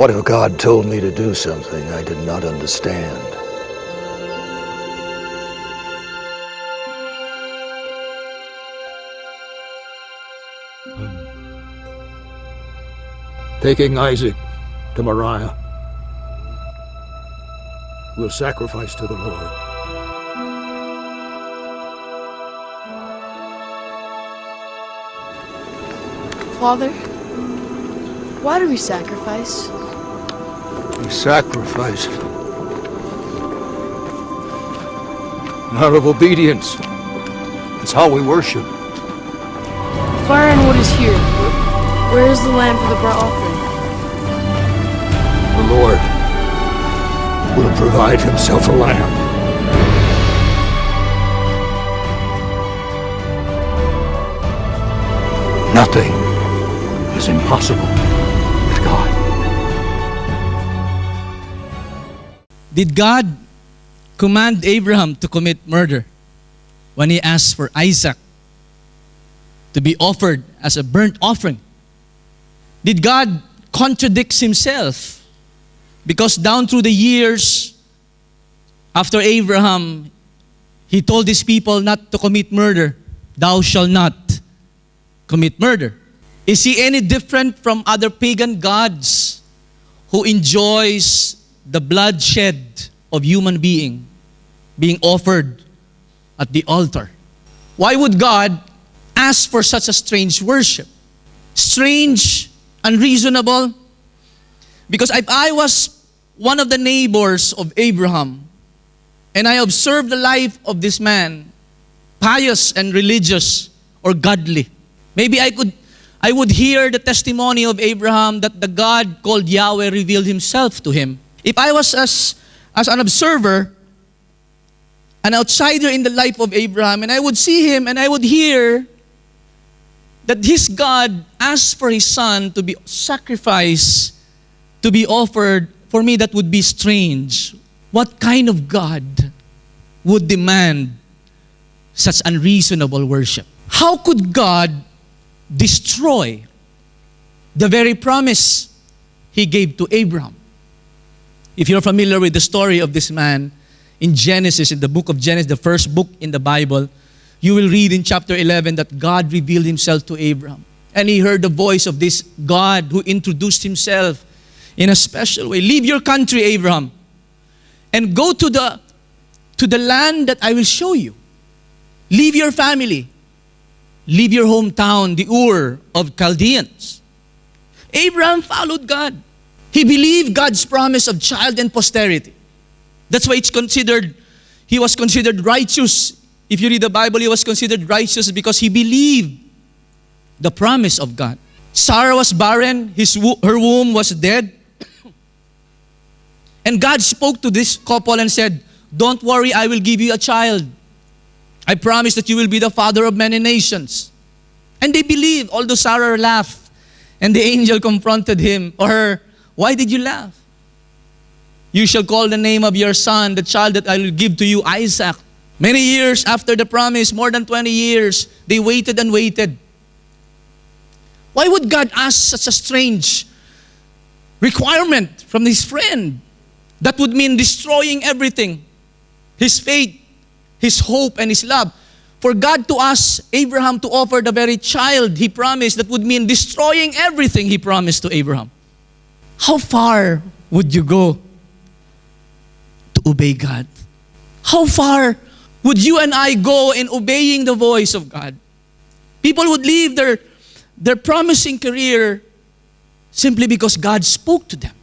What if God told me to do something I did not understand? Taking Isaac to Moriah, we'll sacrifice to the Lord. Father, why do we sacrifice? We sacrifice out of obedience. It's how we worship. The fire and wood is here. Where is the lamb for the burnt offering? The Lord will provide himself a lamb. Nothing is impossible with God. Did God command Abraham to commit murder when he asked for Isaac to be offered as a burnt offering? Did God contradict himself? Because down through the years, after Abraham, he told his people not to commit murder. Thou shalt not commit murder. Is he any different from other pagan gods who enjoys the bloodshed of human being being offered at the altar? Why would God ask for such a strange worship? Strange, unreasonable. Because if I was one of the neighbors of Abraham and I observed the life of this man, pious and religious or godly, maybe I would hear the testimony of Abraham that the God called Yahweh revealed himself to him. If I was as an observer, an outsider in the life of Abraham, and I would see him and I would hear that his God asked for his son to be sacrificed, to be offered, for me that would be strange. What kind of God would demand such unreasonable worship? How could God destroy the very promise he gave to Abraham? If you're familiar with the story of this man in Genesis, in the book of Genesis, the first book in the Bible, you will read in chapter 11 that God revealed himself to Abraham. And he heard the voice of this God who introduced himself in a special way. Leave your country, Abraham, and go to the land that I will show you. Leave your family. Leave your hometown, the Ur of Chaldeans. Abraham followed God. He believed God's promise of child and posterity. That's why he was considered righteous. If you read the Bible, he was considered righteous because he believed the promise of God. Sarah was barren. Her womb was dead. And God spoke to this couple and said, don't worry, I will give you a child. I promise that you will be the father of many nations. And they believed, although Sarah laughed. And the angel confronted him or her, why did you laugh? You shall call the name of your son, the child that I will give to you, Isaac. Many years after the promise, more than 20 years, they waited and waited. Why would God ask such a strange requirement from his friend? That would mean destroying everything. His faith, his hope, and his love. For God to ask Abraham to offer the very child he promised, that would mean destroying everything he promised to Abraham. How far would you go to obey God? How far would you and I go in obeying the voice of God? People would leave their promising career simply because God spoke to them.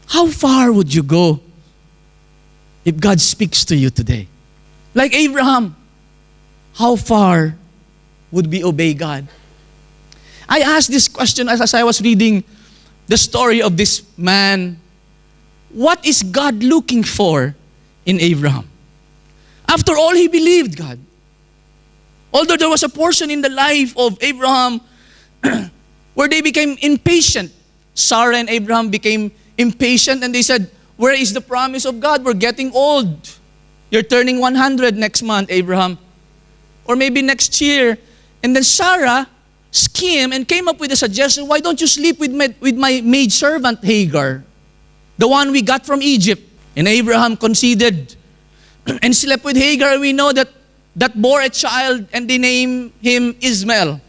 How far would you go if God speaks to you today? Like Abraham, how far would we obey God? I asked this question as I was reading the story of this man. What is God looking for in Abraham? After all, he believed God. Although there was a portion in the life of Abraham where they became impatient. Sarah and Abraham became impatient and they said, where is the promise of God? We're getting old. You're turning 100 next month, Abraham. Or maybe next year. And then Sarah scheme and came up with a suggestion, why don't you sleep with my maidservant Hagar, the one we got from Egypt? And Abraham conceded and slept with Hagar. We know that bore a child and they named him Ishmael.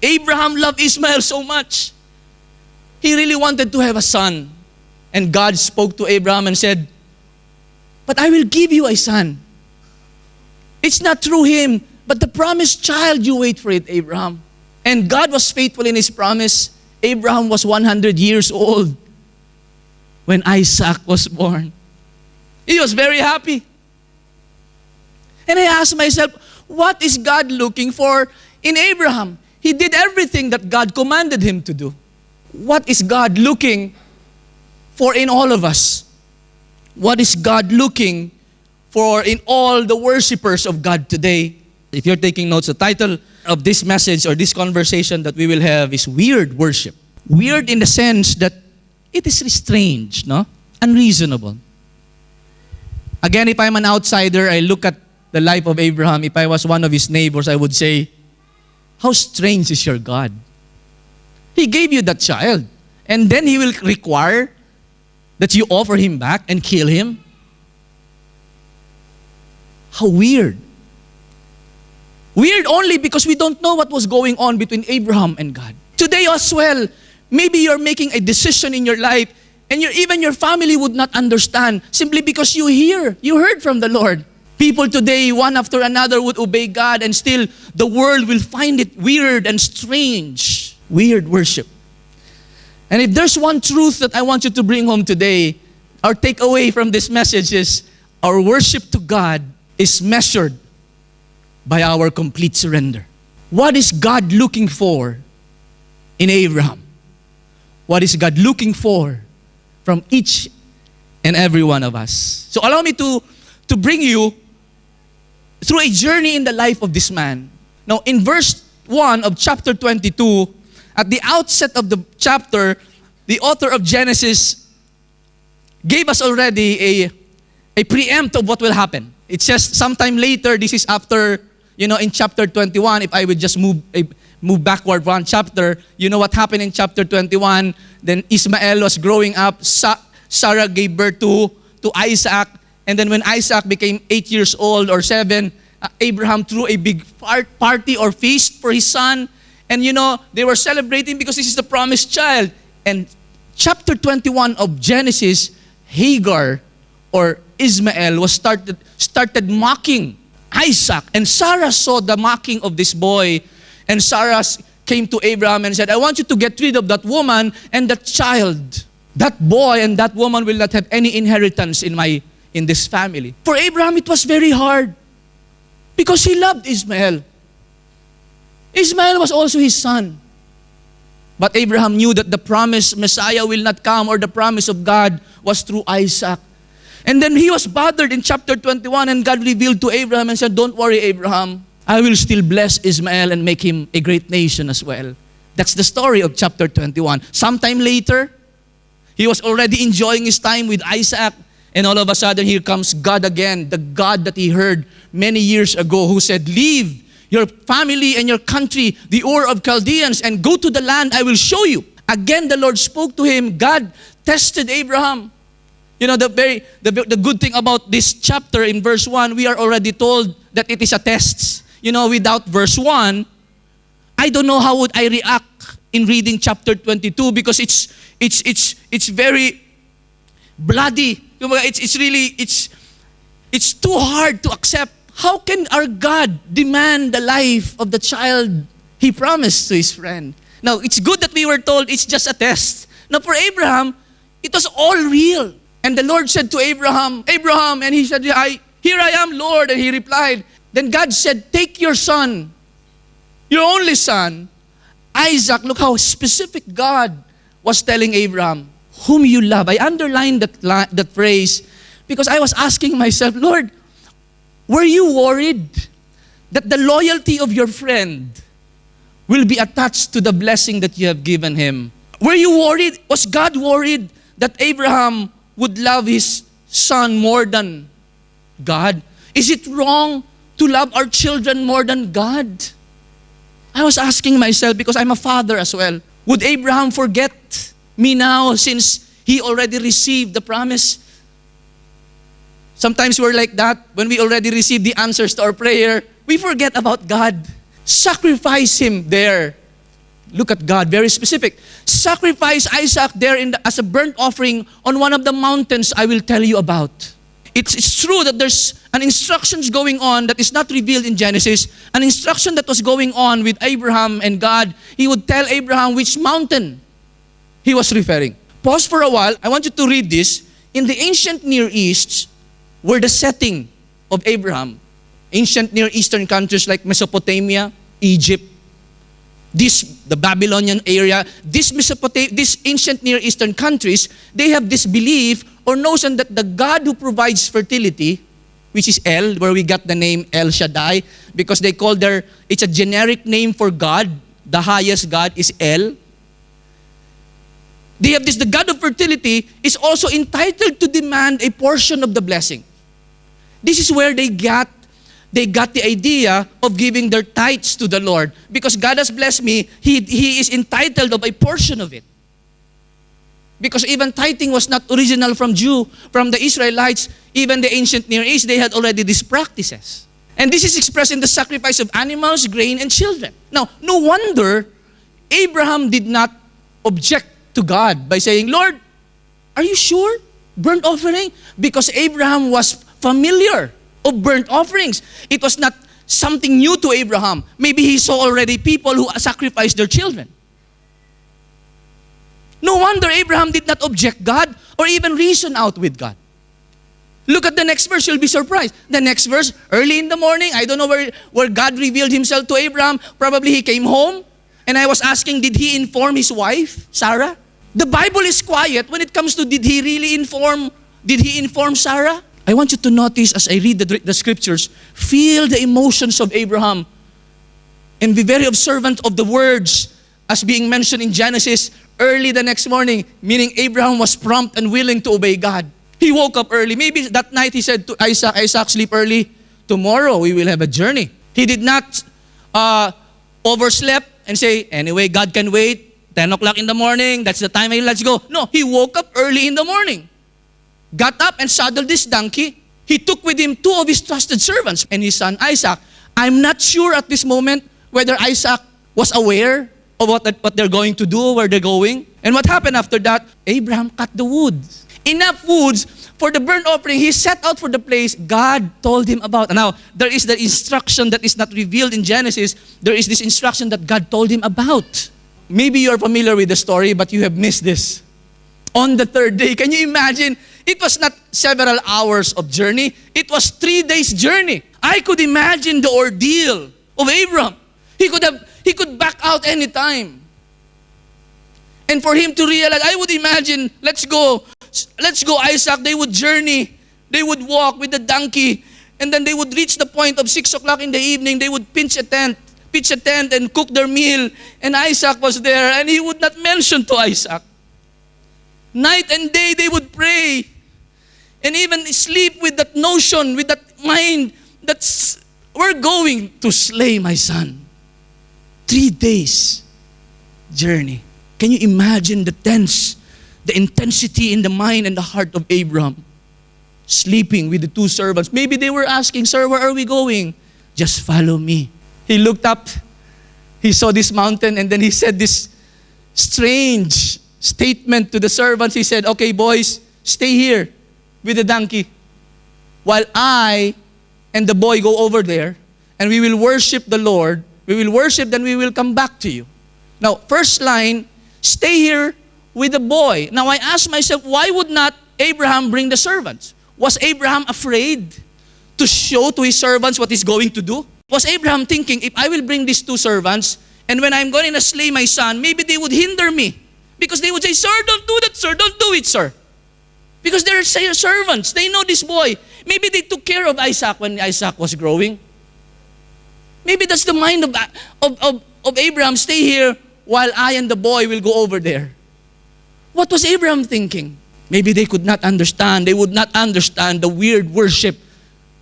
Abraham loved Ishmael so much. He really wanted to have a son. And God spoke to Abraham and said, but I will give you a son. It's not through him, but the promised child, you wait for it, Abraham. And God was faithful in his promise. Abraham was 100 years old when Isaac was born. He was very happy. And I asked myself, what is God looking for in Abraham? He did everything that God commanded him to do. What is God looking for in all of us? What is God looking for in all the worshipers of God today? If you're taking notes, the title of this message or this conversation that we will have is Weird Worship. Weird in the sense that it is strange, no? Unreasonable. Again, if I'm an outsider, I look at the life of Abraham. If I was one of his neighbors, I would say, how strange is your God? He gave you that child, and then he will require that you offer him back and kill him? How weird. Weird only because we don't know what was going on between Abraham and God. Today as well, maybe you're making a decision in your life and even your family would not understand simply because you heard from the Lord. People today, one after another, would obey God and still the world will find it weird and strange. Weird worship. And if there's one truth that I want you to bring home today, our takeaway from this message is our worship to God is measured by our complete surrender. What is God looking for in Abraham? What is God looking for from each and every one of us? So allow me to bring you through a journey in the life of this man. Now, in verse 1 of chapter 22, at the outset of the chapter, the author of Genesis gave us already a preempt of what will happen. It says sometime later, this is after, in chapter 21, if I would just move backward one chapter, you know what happened in chapter 21? Then Ishmael was growing up, Sarah gave birth to Isaac, and then when Isaac became 8 years old or 7, Abraham threw a big party or feast for his son. And they were celebrating because this is the promised child. And chapter 21 of Genesis, Hagar or Ishmael was started mocking Isaac. And Sarah saw the mocking of this boy. And Sarah came to Abraham and said, I want you to get rid of that woman and that child. That boy and that woman will not have any inheritance in this family. For Abraham, it was very hard because he loved Ishmael. Ishmael was also his son. But Abraham knew that the promised Messiah will not come, or the promise of God was through Isaac. And then he was bothered in chapter 21, and God revealed to Abraham and said, don't worry, Abraham. I will still bless Ishmael and make him a great nation as well. That's the story of chapter 21. Sometime later, he was already enjoying his time with Isaac, and all of a sudden, here comes God again, the God that he heard many years ago, who said, leave your family and your country, the Ur of Chaldeans, and go to the land I will show you. Again, the Lord spoke to him. God tested Abraham. The good thing about this chapter in verse 1, we are already told that it is a test. Without verse 1, I don't know how would I react in reading chapter 22 because it's very bloody. It's too hard to accept. How can our God demand the life of the child he promised to his friend? Now, it's good that we were told it's just a test. Now, for Abraham, it was all real. And the Lord said to Abraham, Abraham, and he said, here I am, Lord. And he replied, then God said, take your son, your only son, Isaac. Look how specific God was telling Abraham, whom you love. I underlined that phrase because I was asking myself, Lord, were you worried that the loyalty of your friend will be attached to the blessing that you have given him? Were you worried? Was God worried that Abraham would love his son more than God? Is it wrong to love our children more than God? I was asking myself, because I'm a father as well, would Abraham forget me now since he already received the promise? Sometimes we're like that. When we already receive the answers to our prayer, we forget about God. Sacrifice him there. Look at God, very specific. Sacrifice Isaac there as a burnt offering on one of the mountains I will tell you about. It's true that there's an instructions going on that is not revealed in Genesis. An instruction that was going on with Abraham and God. He would tell Abraham which mountain he was referring. Pause for a while. I want you to read this. In the ancient Near East, where the setting of Abraham, ancient Near Eastern countries like Mesopotamia, Egypt, the Babylonian area, these ancient Near Eastern countries, they have this belief or notion that the God who provides fertility, which is El, where we got the name El Shaddai, because they call it's a generic name for God, the highest God is El. They have this, the God of fertility is also entitled to demand a portion of the blessing. This is where they got the idea of giving their tithes to the Lord. Because God has blessed me, He is entitled of a portion of it. Because even tithing was not original from the Israelites, even the ancient Near East, they had already these practices. And this is expressed in the sacrifice of animals, grain, and children. Now, no wonder Abraham did not object to God by saying, Lord, are you sure? Burnt offering? Because Abraham was familiar of burnt offerings. It was not something new to Abraham. Maybe he saw already people who sacrificed their children. No wonder Abraham did not object God or even reason out with God. Look at the next verse, you'll be surprised. The next verse, early in the morning, I don't know where God revealed himself to Abraham. Probably he came home, and I was asking, did he inform his wife, Sarah? The Bible is quiet when it comes to did he inform Sarah? I want you to notice as I read the scriptures, feel the emotions of Abraham and be very observant of the words as being mentioned in Genesis early the next morning, meaning Abraham was prompt and willing to obey God. He woke up early. Maybe that night he said to Isaac, sleep early. Tomorrow we will have a journey. He did not overslept and say, anyway, God can wait. 10 o'clock in the morning, that's the time, let's go. No, he woke up early in the morning. Got up and saddled this donkey. He took with him 2 of his trusted servants and his son Isaac. I'm not sure at this moment whether Isaac was aware of what they're going to do, where they're going. And what happened after that? Abraham cut the wood. Enough woods for the burnt offering. He set out for the place God told him about. Now, there is the instruction that is not revealed in Genesis. There is this instruction that God told him about. Maybe you're familiar with the story, but you have missed this. On the 3rd day, can you imagine? It was not several hours of journey. It was 3 days journey. I could imagine the ordeal of Abraham. He could back out anytime. And for him to realize, I would imagine, let's go Isaac. They would journey. They would walk with the donkey. And then they would reach the point of 6 o'clock in the evening. They would pitch a tent and cook their meal. And Isaac was there, and he would not mention to Isaac. Night and day they would pray. And even sleep with that notion, with that mind, that's, we're going to slay my son. 3 days journey. Can you imagine the intensity in the mind and the heart of Abraham? Sleeping with the 2 servants. Maybe they were asking, sir, where are we going? Just follow me. He looked up, he saw this mountain, and then he said this strange statement to the servants. He said, okay, boys, stay here with the donkey while I and the boy go over there, and we will worship the Lord. We will worship, then we will come back to you. Now, first line, stay here with the boy. Now, I ask myself, why would not Abraham bring the servants? Was Abraham afraid to show to his servants what he's going to do? Was Abraham thinking, if I will bring these 2 servants, and when I'm going to slay my son, maybe they would hinder me? Because they would say, sir, don't do that, sir. Don't do it, sir. Because they're servants. They know this boy. Maybe they took care of Isaac when Isaac was growing. Maybe that's the mind of Abraham. Stay here while I and the boy will go over there. What was Abraham thinking? Maybe they could not understand. They would not understand the weird worship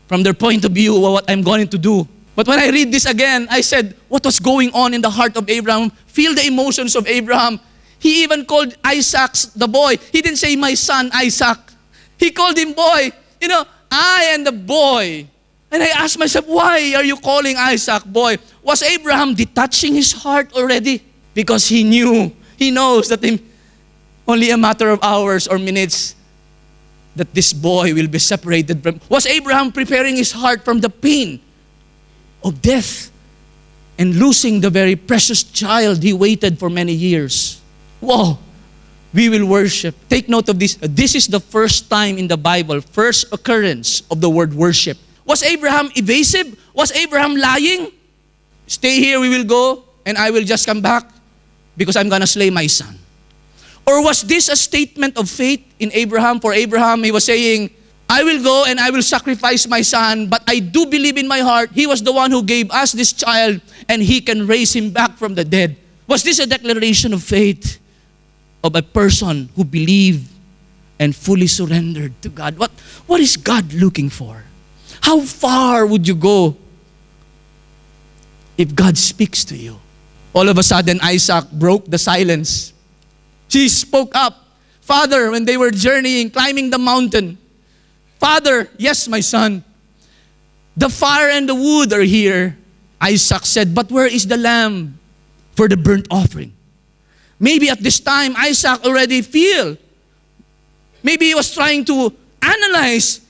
from their point of view of what I'm going to do. But when I read this again, I said, what was going on in the heart of Abraham? Feel the emotions of Abraham. He even called Isaac the boy. He didn't say, my son Isaac. He called him boy. You know, I and the boy. And I asked myself, why are you calling Isaac boy? Was Abraham detaching his heart already? Because he knows that in only a matter of hours or minutes that this boy will be separated from. Was Abraham preparing his heart from the pain of death and losing the very precious child he waited for many years? Wow, we will worship. Take note of this. This is the first time in the Bible, first occurrence of the word worship. Was Abraham evasive? Was Abraham lying? Stay here, we will go, and I will just come back because I'm going to slay my son. Or was this a statement of faith in Abraham? For Abraham, he was saying, I will go and I will sacrifice my son, but I do believe in my heart, he was the one who gave us this child and he can raise him back from the dead. Was this a declaration of faith of a person who believed and fully surrendered to God? What is God looking for? How far would you go if God speaks to you? All of a sudden, Isaac broke the silence. He spoke up. Father, when they were journeying, climbing the mountain, Father, yes, my son, the fire and the wood are here. Isaac said, but where is the lamb for the burnt offering? Maybe at this time, Isaac already feel. Maybe he was trying to analyze.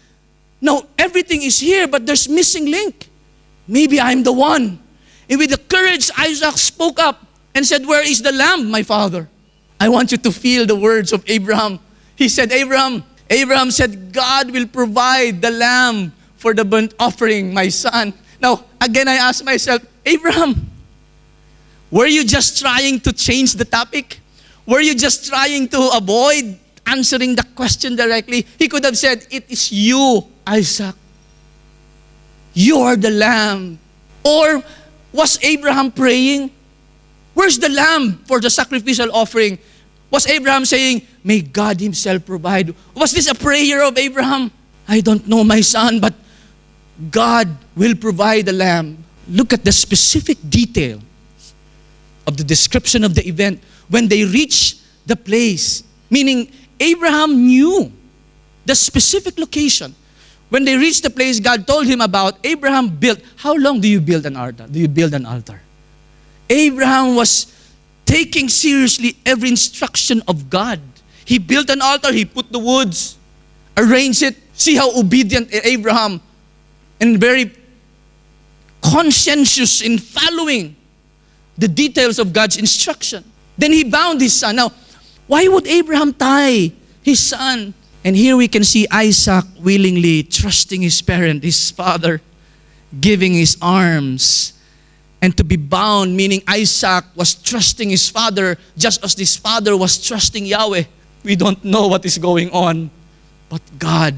No, everything is here, but there's missing link. Maybe I'm the one. And with the courage, Isaac spoke up and said, where is the lamb, my father? I want you to feel the words of Abraham. He said, Abraham said, God will provide the lamb for the burnt offering, my son. Now, again, I ask myself, Abraham, were you just trying to change the topic? Were you just trying to avoid answering the question directly? He could have said, it is you, Isaac. You are the lamb. Or was Abraham praying? Where's the lamb for the sacrificial offering? Was Abraham saying, may God himself provide? Was this a prayer of Abraham? I don't know, my son, but God will provide the lamb. Look at the specific detail of the description of the event when they reached the place. Meaning, Abraham knew the specific location. When they reached the place God told him about, Abraham built. How long do you build an altar? Do you build an altar? Abraham was taking seriously every instruction of God. He built an altar, he put the woods, arranged it. See how obedient Abraham and very conscientious in following the details of God's instruction. Then he bound his son. Now, why would Abraham tie his son? And here we can see Isaac willingly trusting his parent, his father, giving his arms. And to be bound, meaning Isaac was trusting his father just as his father was trusting Yahweh. We don't know what is going on, but God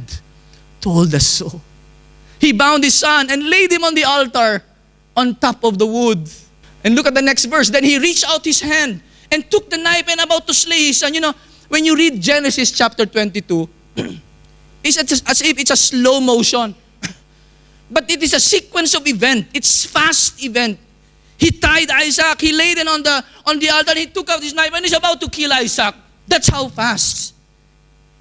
told us so. He bound his son and laid him on the altar on top of the wood. And look at the next verse. Then he reached out his hand and took the knife and about to slay his son. You know, when you read Genesis chapter 22, it's as if it's a slow motion. But it is a sequence of events. It's fast event. He tied Isaac, he laid it on the altar, he took out his knife and he's about to kill Isaac. That's how fast.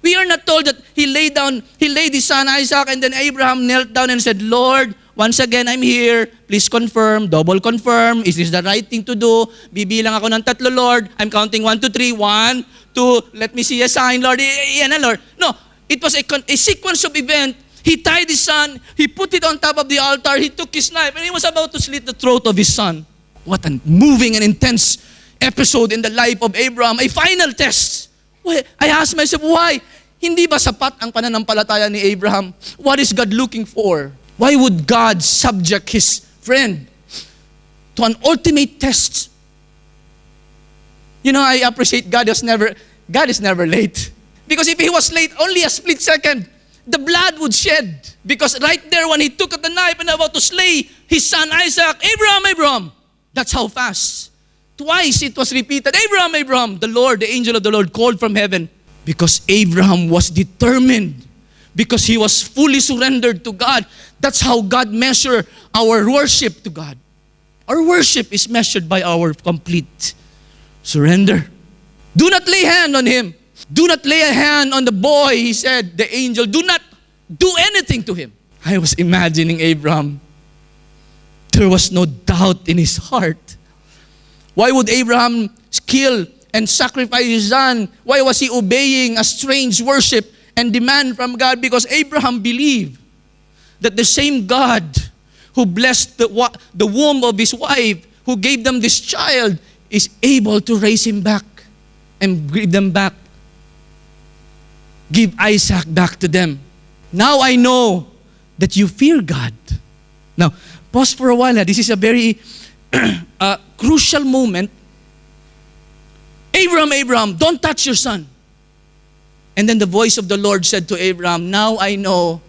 We are not told that he laid his son Isaac, and then Abraham knelt down and said, Lord, once again, I'm here. Please confirm, double confirm. Is this the right thing to do? Bibilang ako ng 3, Lord. I'm counting 1, 2, 3. 1, 2, let me see a sign, Lord. Yan na, Lord. No, it was a sequence of events. He tied his son, he put it on top of the altar, he took his knife, and he was about to slit the throat of his son. What a moving and intense episode in the life of Abraham. A final test. I asked myself, why? Hindi ba sapat ang pananampalataya ni Abraham? What is God looking for? Why would God subject his friend to an ultimate test? You know, I appreciate God is never late. Because if he was late only a split second, the blood would shed. Because right there when he took out the knife and about to slay his son Isaac, Abraham, that's how fast. Twice it was repeated, Abraham, the Lord, the angel of the Lord called from heaven. Because Abraham was determined because he was fully surrendered to God. That's how God measures our worship to God. Our worship is measured by our complete surrender. Do not lay hand on him. Do not lay a hand on the boy, he said, the angel. Do not do anything to him. I was imagining Abraham. There was no doubt in his heart. Why would Abraham kill and sacrifice his son? Why was he obeying a strange worship and demand from God? Because Abraham believed that the same God who blessed the womb of his wife, who gave them this child, is able to raise him back and give them back. Give Isaac back to them. Now I know that you fear God. Now, pause for a while. This is a very crucial moment. Abraham, Abraham, don't touch your son. And then the voice of the Lord said to Abraham, now I know.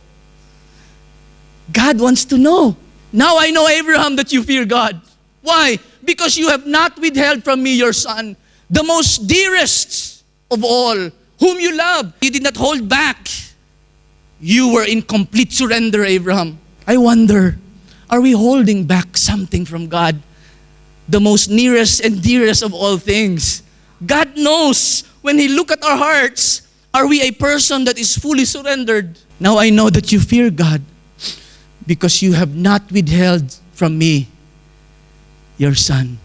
God wants to know. Now I know, Abraham, that you fear God. Why? Because you have not withheld from me your son, the most dearest of all, whom you love. You did not hold back. You were in complete surrender, Abraham. I wonder, are we holding back something from God? The most nearest and dearest of all things. God knows when He looks at our hearts, are we a person that is fully surrendered? Now I know that you fear God because you have not withheld from me your son.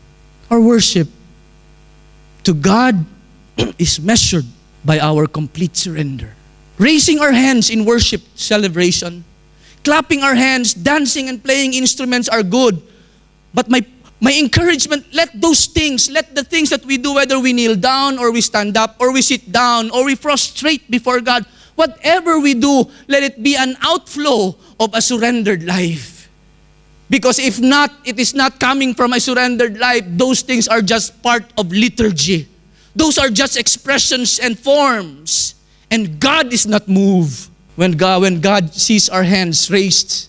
Our worship to God is measured by our complete surrender. Raising our hands in worship celebration, clapping our hands, dancing and playing instruments are good. But my encouragement, let the things that we do, whether we kneel down or we stand up or we sit down or we prostrate before God, whatever we do, let it be an outflow of a surrendered life. Because if not, it is not coming from a surrendered life. Those things are just part of liturgy. Those are just expressions and forms. And God is not moved. When God sees our hands raised,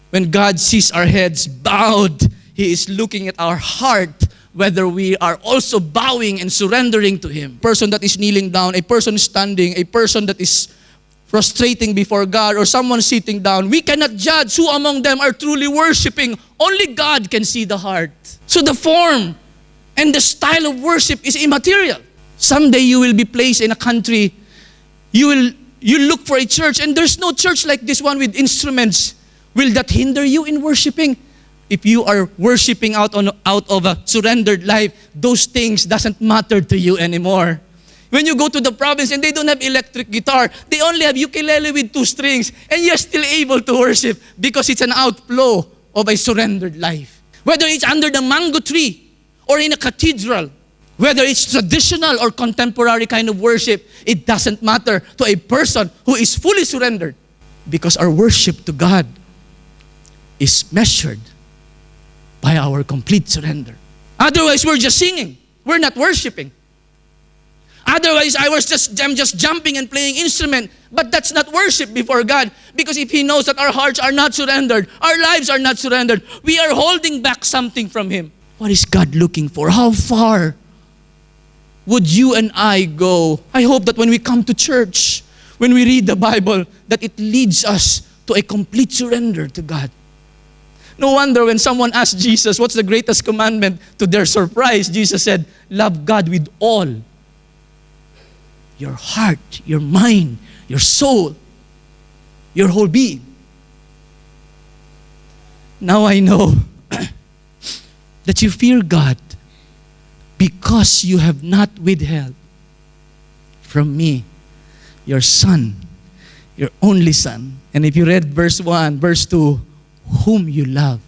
when God sees our heads bowed, He is looking at our heart, whether we are also bowing and surrendering to Him. A person that is kneeling down, a person standing, a person that is prostrating before God, or someone sitting down, we cannot judge who among them are truly worshiping. Only God can see the heart. So the form and the style of worship is immaterial. Someday you will be placed in a country, you look for a church, and there's no church like this one with instruments. Will that hinder you in worshiping? If you are worshiping out of a surrendered life, those things doesn't matter to you anymore. When you go to the province and they don't have electric guitar, they only have ukulele with 2 strings, and you're still able to worship because it's an outflow of a surrendered life. Whether it's under the mango tree or in a cathedral, whether it's traditional or contemporary kind of worship, it doesn't matter to a person who is fully surrendered, because our worship to God is measured by our complete surrender. Otherwise, we're just singing. We're not worshiping. Otherwise, I'm just jumping and playing instrument. But that's not worship before God. Because if He knows that our hearts are not surrendered, our lives are not surrendered, we are holding back something from Him. What is God looking for? How far would you and I go? I hope that when we come to church, when we read the Bible, that it leads us to a complete surrender to God. No wonder when someone asked Jesus, what's the greatest commandment? To their surprise, Jesus said, love God with all your heart, your mind, your soul, your whole being. Now I know that you fear God because you have not withheld from me your son, your only son. And if you read verse 1, verse 2, whom you love.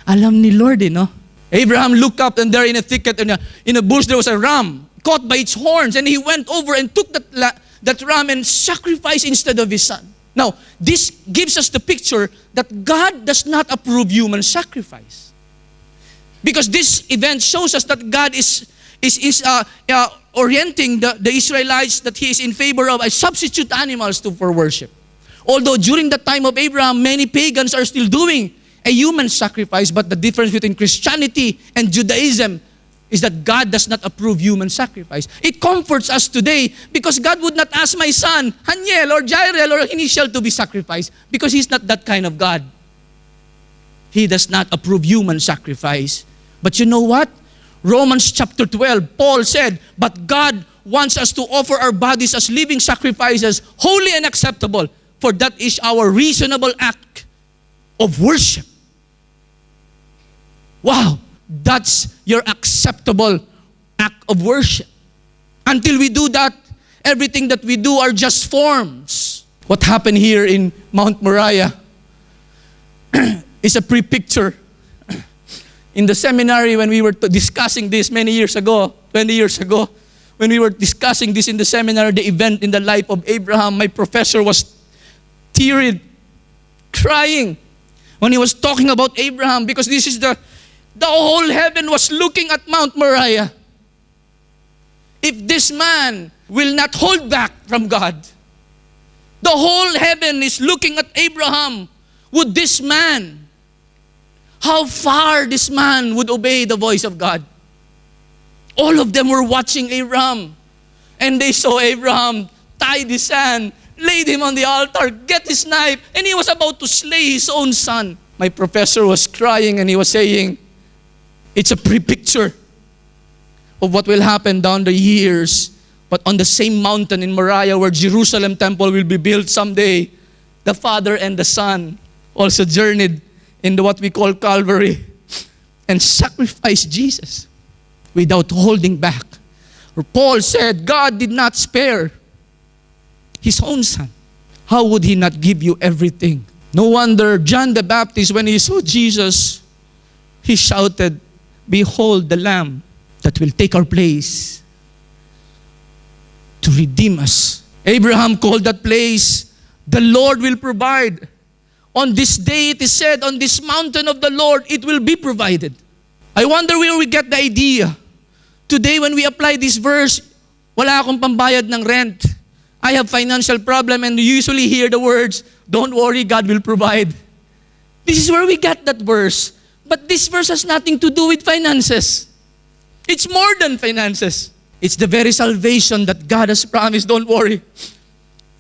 Alam ni Lord, no? Abraham looked up, and there in a thicket, in a bush, there was a ram caught by its horns, and he went over and took that ram and sacrificed instead of his son. Now, this gives us the picture that God does not approve human sacrifice. Because this event shows us that God is orienting the Israelites, that He is in favor of a substitute animals for worship. Although during the time of Abraham, many pagans are still doing a human sacrifice, but the difference between Christianity and Judaism is that God does not approve human sacrifice. It comforts us today because God would not ask my son, Haniel or Jairel or Initial to be sacrificed because He's not that kind of God. He does not approve human sacrifice. But you know what? Romans chapter 12, Paul said, but God wants us to offer our bodies as living sacrifices, holy and acceptable, for that is our reasonable act of worship. Wow, that's your acceptable act of worship. Until we do that, everything that we do are just forms. What happened here in Mount Moriah is a pre-picture. In the seminary, when we were discussing this many years ago, 20 years ago, when we were discussing this in the seminar, the event in the life of Abraham, my professor was teary, crying when he was talking about Abraham, because this is the whole heaven was looking at Mount Moriah. If this man will not hold back from God, the whole heaven is looking at Abraham. Would this man, how far this man would obey the voice of God? All of them were watching Abraham. And they saw Abraham tie his son, laid him on the altar, get his knife, and he was about to slay his own son. My professor was crying and he was saying, it's a pre-picture of what will happen down the years. But on the same mountain in Moriah where Jerusalem temple will be built someday, the Father and the Son also journeyed into what we call Calvary and sacrificed Jesus without holding back. Paul said, God did not spare His own Son. How would He not give you everything? No wonder John the Baptist, when he saw Jesus, he shouted, behold the Lamb that will take our place to redeem us. Abraham called that place, the Lord will provide. On this day, it is said, on this mountain of the Lord, it will be provided. I wonder where we get the idea. Today, when we apply this verse, wala akong pambayad ng rent. I have financial problem, and you usually hear the words, don't worry, God will provide. This is where we get that verse. But this verse has nothing to do with finances. It's more than finances. It's the very salvation that God has promised. Don't worry.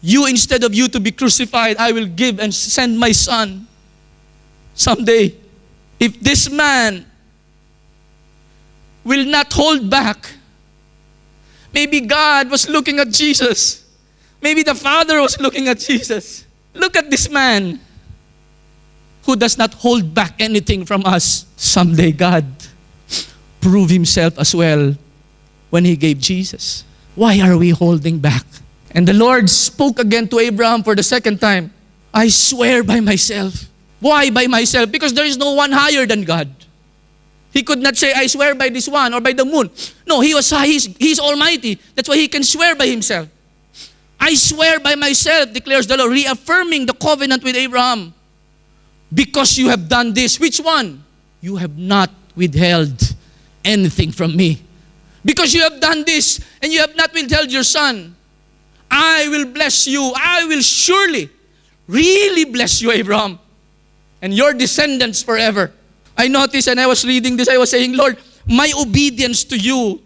You, instead of you to be crucified, I will give and send my son someday. If this man will not hold back, maybe God was looking at Jesus. Maybe the Father was looking at Jesus. Look at this man who does not hold back anything from us. Someday God proved Himself as well when He gave Jesus. Why are we holding back? And the Lord spoke again to Abraham for the second time. I swear by myself. Why by myself? Because there is no one higher than God. He could not say, I swear by this one or by the moon. No, He's almighty. That's why He can swear by Himself. I swear by myself, declares the Lord, reaffirming the covenant with Abraham. Because you have done this. Which one? You have not withheld anything from me. Because you have done this and you have not withheld your son, I will bless you. I will surely, really bless you, Abraham, and your descendants forever. I noticed, and I was reading this, I was saying, Lord, my obedience to you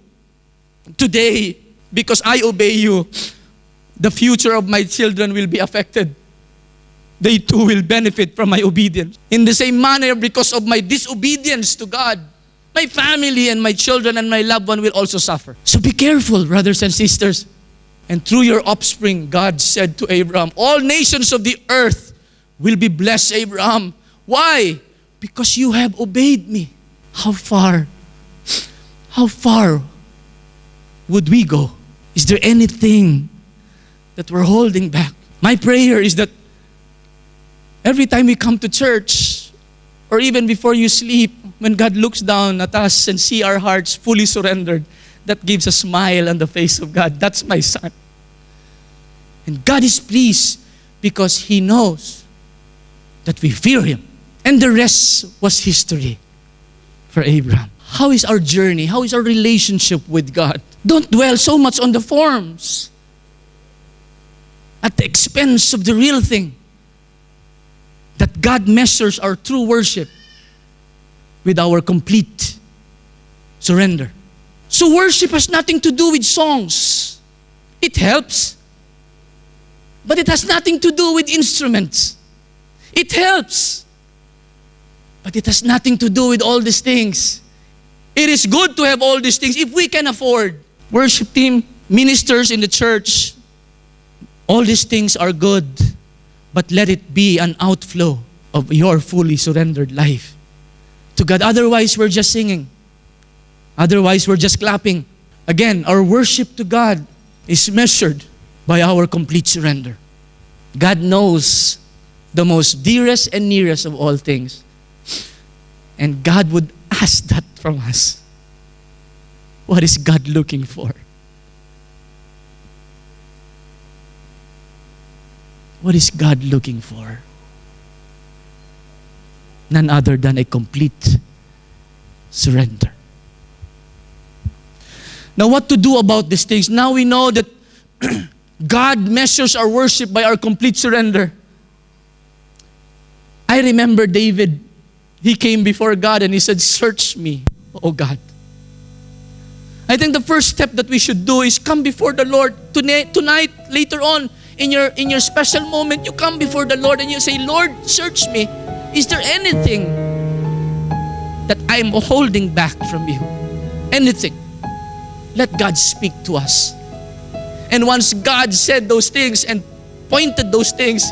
today, because I obey you, the future of my children will be affected. They too will benefit from my obedience. In the same manner, because of my disobedience to God, my family and my children and my loved one will also suffer. So be careful, brothers and sisters. And through your offspring, God said to Abraham, all nations of the earth will be blessed, Abraham. Why? Because you have obeyed me. How far would we go? Is there anything that we're holding back? My prayer is that every time we come to church, or even before you sleep, when God looks down at us and see our hearts fully surrendered, that gives a smile on the face of God. That's my son. And God is pleased because He knows that we fear Him. And the rest was history for Abraham. How is our journey? How is our relationship with God? Don't dwell so much on the forms at the expense of the real thing. That God measures our true worship with our complete surrender. So worship has nothing to do with songs. It helps. But it has nothing to do with instruments. It helps. But it has nothing to do with all these things. It is good to have all these things if we can afford. Worship team, ministers in the church, all these things are good. But let it be an outflow of your fully surrendered life to God. Otherwise, we're just singing. Otherwise, we're just clapping. Again, our worship to God is measured by our complete surrender. God knows the most dearest and nearest of all things. And God would ask that from us. What is God looking for? What is God looking for? None other than a complete surrender. Now, what to do about these things? Now we know that God measures our worship by our complete surrender. I remember David. He came before God and he said, "Search me, O God." I think the first step that we should do is come before the Lord tonight, later on, in your special moment, you come before the Lord and you say, "Lord, search me. Is there anything that I'm holding back from you? Anything?" Let God speak to us. And once God said those things and pointed those things,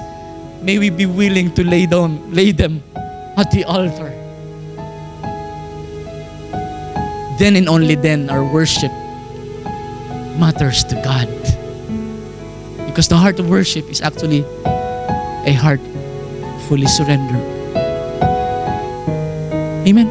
may we be willing to lay them at the altar. Then and only then our worship matters to God. Because the heart of worship is actually a heart fully surrendered. Amen.